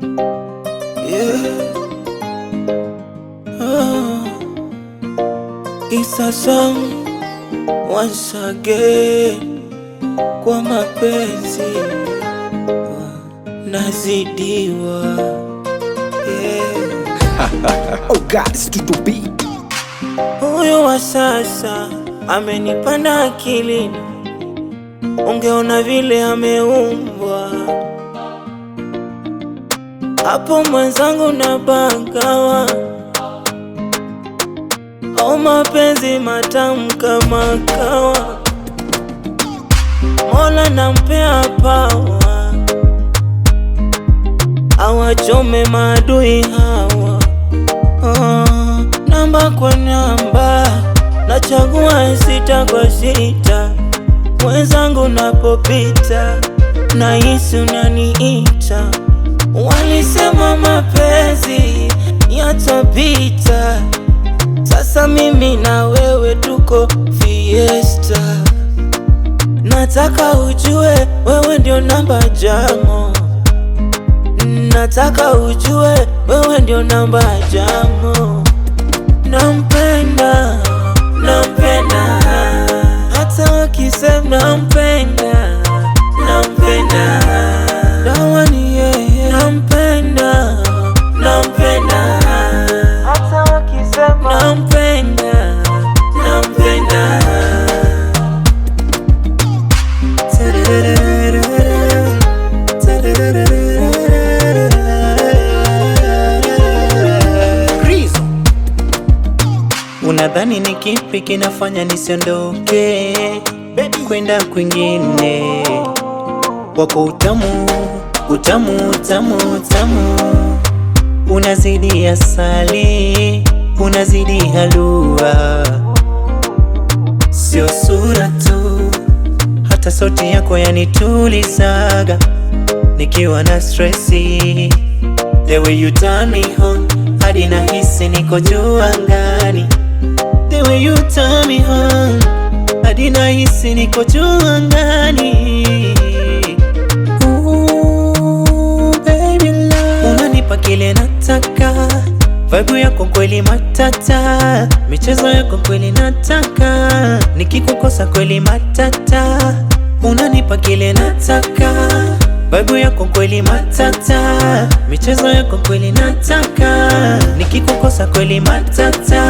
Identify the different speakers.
Speaker 1: Yeah. Kisasa once again kwa mapenzi nazidiwa. Yeah.
Speaker 2: Oh God, it's to be.
Speaker 1: Huyo wa sasa amenipanda akili, ungeona vile ameumbwa. Hapo mwenzangu na bagawa, au mapenzi matamu kama kawa. Mola nampea pawa, awachome maadui hawa. Namba kwa namba, nachagua sita kwa sita. Mwenzangu napopita, nahisi unaniita. Walisema mapenzi yatapita, sasa mimi na wewe tuko fiesta. Nataka ujue wewe ndio namba jamo, nataka ujue wewe ndio namba jamo. Nampenda, nampenda, hata wakisema nampenda, nampenda, dawa ni yeye. Nampenda, nampenda, hata wakisema nampenda, nampenda.
Speaker 3: Unadhani ni kipi kinafanya nisiondoke kwenda kwingine? Wako utamu, utamu, utamu, utamu, unazidi asali, unazidi halua. Sio sura tu, hata sauti yako yanitulizaga nikiwa na stressi. The way you turn me on, hadi nahisi niko juu angani. The way you turn me on, hadi nahisi niko juu angani. Ooh, baby love, unanipa kile nataka. Vibe yako kweli matata, michezo yako kweli nataka. Nikikukosa kweli matata, unanipa kile nataka. Vibe yako kweli matata, michezo yako kweli nataka. Nikikukosa kweli matata.